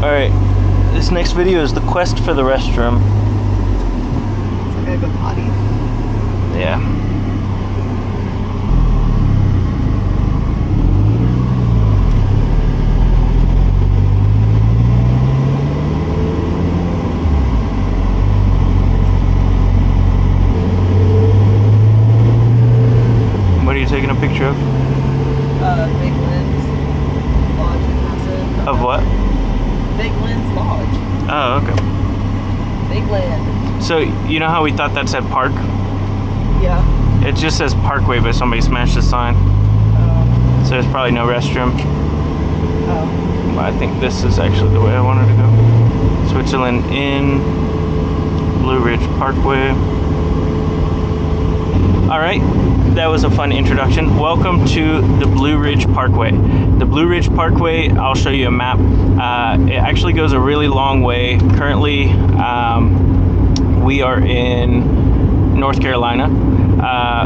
Alright, this next video is the quest for the restroom. I gotta go potty. Yeah. What are you taking a picture of? Big Lynn's Lodge in Cruisin. Of what? Big Lynn's Lodge. Oh, okay. Big Lynn. So, you know how we thought that said park? Yeah. It just says Parkway, but somebody smashed the sign. Oh. So there's probably no restroom. Oh. But I think this is actually the way I wanted to go. Switzerland Inn, Blue Ridge Parkway. Alright, that was a fun introduction. Welcome to the Blue Ridge Parkway. The Blue Ridge Parkway, I'll show you a map. It actually goes a really long way. Currently, we are in North Carolina.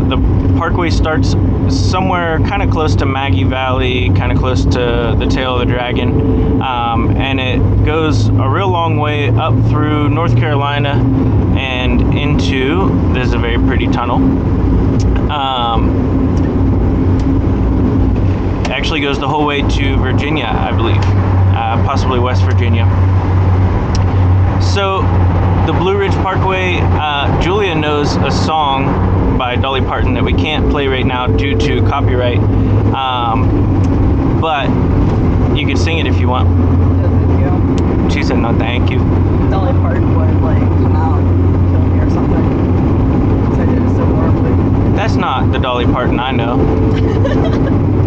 The Parkway starts somewhere kind of close to Maggie Valley, kind of close to the tail of the dragon, and it goes a real long way up through North Carolina and into, this is a very pretty tunnel. It actually goes the whole way to Virginia, I believe, possibly West Virginia. So the Blue Ridge Parkway, Julia knows a song by Dolly Parton that we can't play right now due to copyright, but you can sing it if you want. No, thank you. She said no thank you. Dolly Parton would like come out and kill me or something. Because I did it so horribly. That's not the Dolly Parton I know.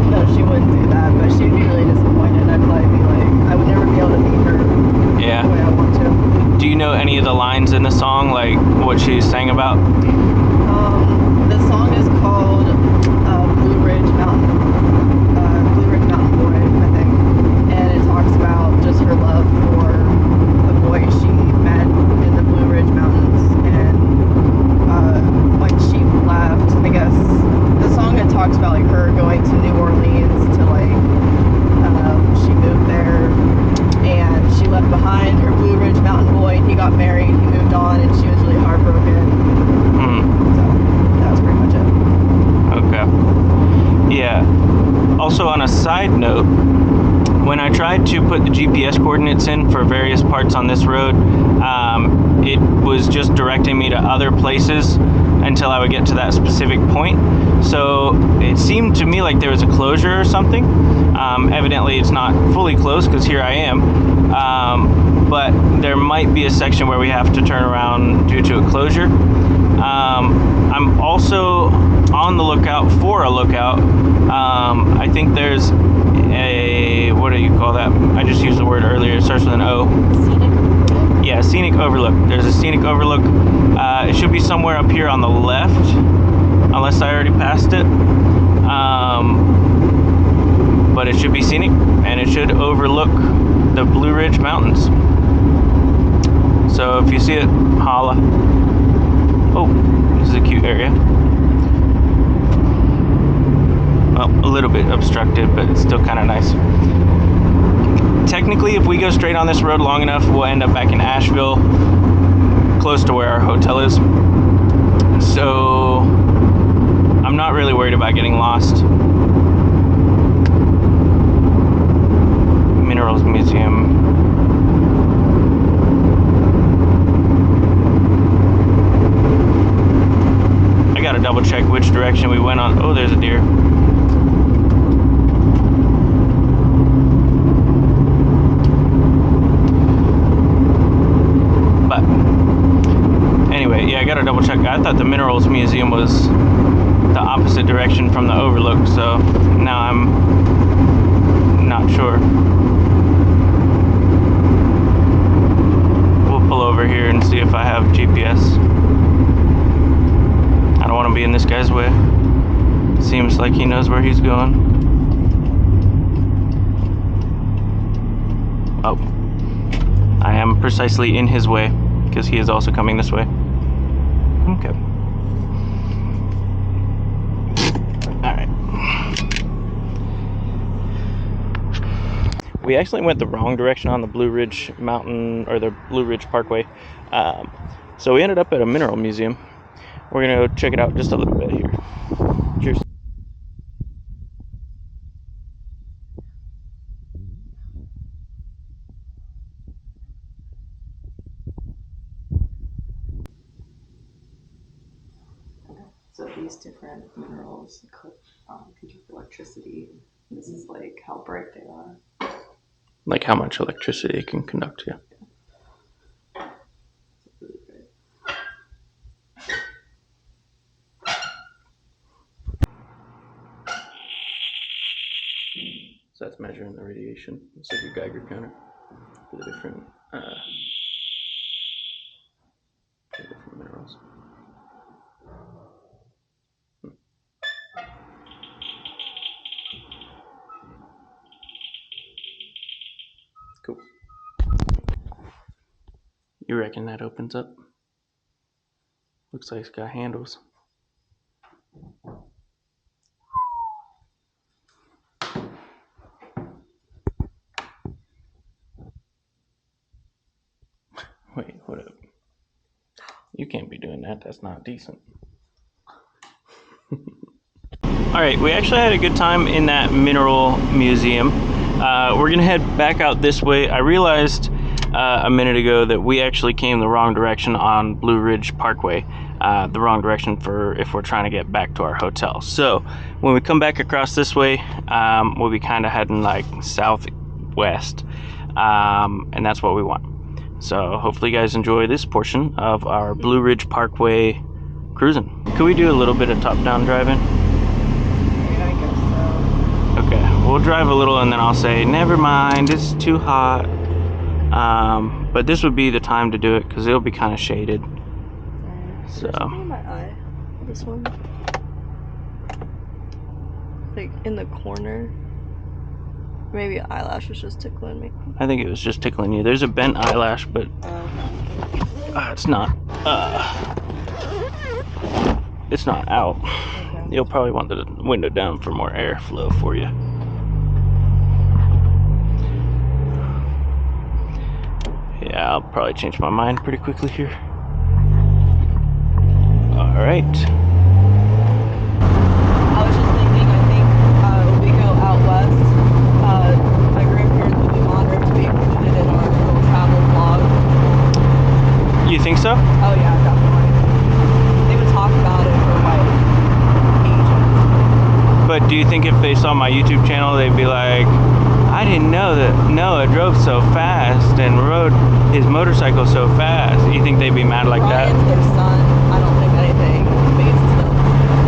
No, she wouldn't do that, but she'd be really disappointed. I'd probably be like, I would never be able to beat her the way Yeah. I want to. Do you know any of the lines in the song, like what she sang about? The song is called Blue Ridge Mountain Boy, I think, and it talks about just her love for a boy she met in the Blue Ridge Mountains, and when she left, I guess the song it talks about like her going to New Orleans to like she moved there and she left behind her Blue Ridge Mountain Boy, and he got married, he moved on, and she was really heartbroken. So that was pretty much it. Okay. Yeah. Also, on a side note, when I tried to put the GPS coordinates in for various parts on this road, it was just directing me to other places until I would get to that specific point. So it seemed to me like there was a closure or something. Evidently it's not fully closed because here I am. But there might be a section where we have to turn around due to a closure. I'm also on the lookout for a lookout. I think there's a, what do you call that? I just used the word earlier. It starts with an O. Scenic overlook? Yeah, scenic overlook. There's a scenic overlook. It should be somewhere up here on the left, unless I already passed it. But it should be scenic, and it should overlook the Blue Ridge Mountains. So if you see it, holla. Oh, this is a cute area. Well, a little bit obstructed, but it's still kind of nice. Technically, if we go straight on this road long enough, we'll end up back in Asheville, close to where our hotel is. So I'm not really worried about getting lost. Minerals Museum. I gotta double check which direction we went on. Oh, there's a deer. But anyway, yeah, I gotta double check. I thought the Minerals Museum was the opposite direction from the overlook, so now I'm not sure. We'll pull over here and see if I have GPS. I don't want to be in this guy's way. Seems like he knows where he's going. Oh. I am precisely in his way, because he is also coming this way. Okay. Alright. We actually went the wrong direction on the Blue Ridge Mountain, or the Blue Ridge Parkway. So we ended up at a mineral museum. We're gonna go check it out just a little bit here. Cheers. So these different minerals conduct electricity. This is like how bright they are. Like how much electricity it can conduct, yeah. Really great. So that's measuring the radiation. It's like a Geiger counter for the different minerals. Cool. You reckon that opens up? Looks like it's got handles. Wait, what up? You can't be doing that. That's not decent. All right, we actually had a good time in that mineral museum. We're gonna head back out this way. I realized a minute ago that we actually came the wrong direction on Blue Ridge Parkway. The wrong direction for if we're trying to get back to our hotel. So when we come back across this way, we'll be kind of heading like southwest, and that's what we want. So hopefully you guys enjoy this portion of our Blue Ridge Parkway cruising. Could we do a little bit of top-down driving? Yeah, I guess so. Okay, we'll drive a little and then I'll say, never mind, it's too hot. But this would be the time to do it because it'll be kind of shaded. So. There's something in my eye. This one. Like in the corner. Maybe eyelash was just tickling me. I think it was just tickling you. There's a bent eyelash, but it's not. It's not out. Okay. You'll probably want the window down for more airflow for you. Yeah, I'll probably change my mind pretty quickly here. All right. I was just thinking, I think when we go out west, my grandparents would be honored to be included in our little travel vlog. You think so? Oh yeah, definitely. They would talk about it for like ages. But do you think if they saw my YouTube channel, they'd be like, I didn't know that Noah drove so fast and rode his motorcycle so fast. You think they'd be mad like Ryan's that? their son. I don't think anything phases them.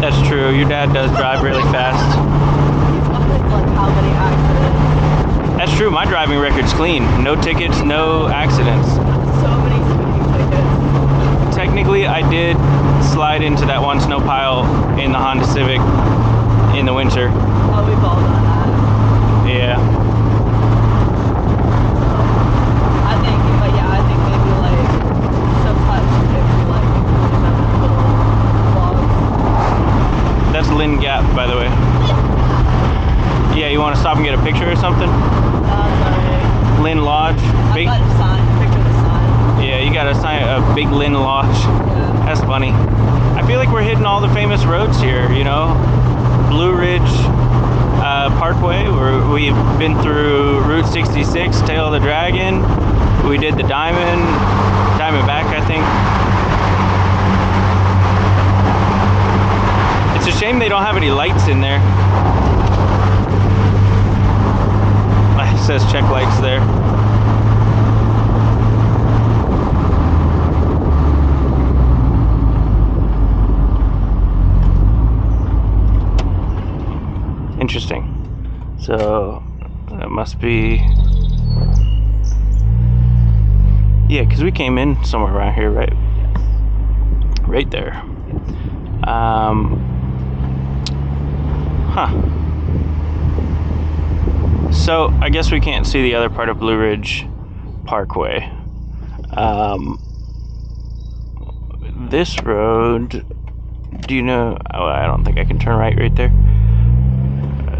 That's true. Your dad does drive really fast. He's got like how many accidents? That's true. My driving record's clean. No tickets, no accidents. So many speeding tickets. Technically, I did slide into that one snow pile in the Honda Civic in the winter. Oh, we've all done that. Yeah. I think maybe like sometimes if we like include them in little vlogs. That's Lynn Gap, by the way. Yeah, you want to stop and get a picture or something? Sorry. Lynn Lodge. I got a sign. Picture the sign. Yeah, you got a big Lynn Lodge. Yeah. That's funny. I feel like we're hitting all the famous roads here, you know? Blue Ridge Parkway, where we've been through Route 66, Tail of the Dragon. We did the Diamondback, I think. It's a shame they don't have any lights in there. It says check lights there. Interesting. So that must be, yeah, because we came in somewhere around here, right? Yes. Right there. Huh. So I guess we can't see the other part of Blue Ridge Parkway. This road, do you know? Oh, I don't think I can turn right there.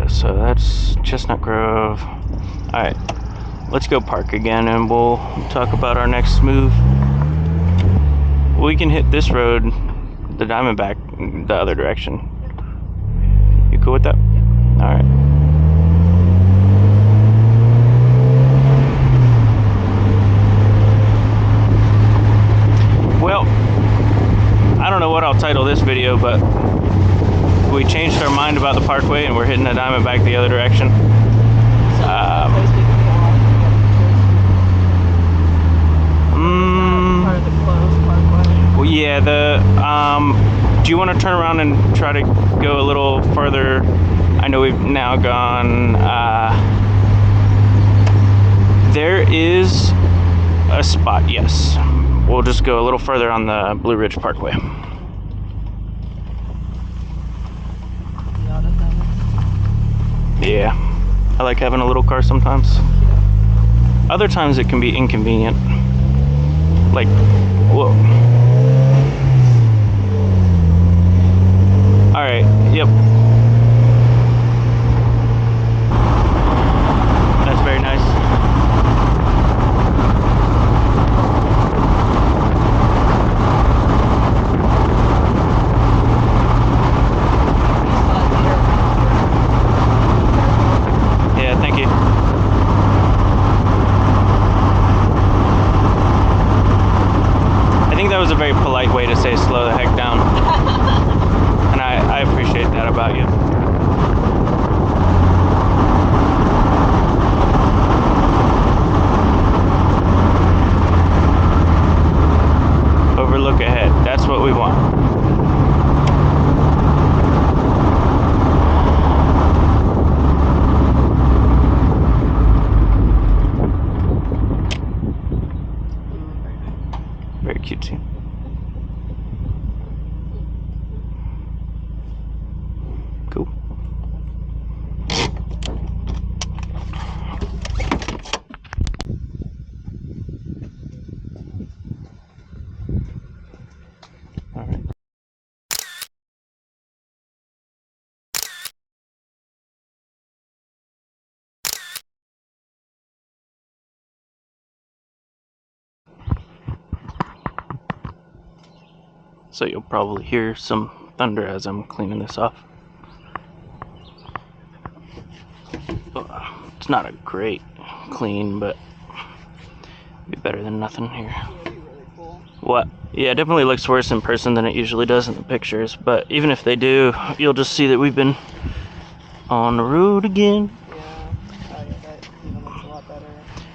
So that's Chestnut Grove. All right. let's go park again and we'll talk about our next move. We can hit this road, the Diamondback, the other direction. You cool with that? Alright. Well, I don't know what I'll title this video, but we changed our mind about the Parkway and we're hitting the Diamondback the other direction. Part of the closed Parkway. Well, yeah, do you want to turn around and try to go a little further? I know we've now gone, there is a spot, yes. We'll just go a little further on the Blue Ridge Parkway. Yeah, I like having a little car sometimes. Other times it can be inconvenient. Like, whoa. Alright, yep. That's very nice. Yeah, thank you. I think that was a very polite way to say slow the heck down. And I appreciate that about you. Overlook ahead. That's what we want. Very cutesy. Cool. Alright. So you'll probably hear some thunder as I'm cleaning this off. It's not a great clean, but it'd be better than nothing here. Really cool. What? Yeah, it definitely looks worse in person than it usually does in the pictures, but even if they do, you'll just see that we've been on the road again.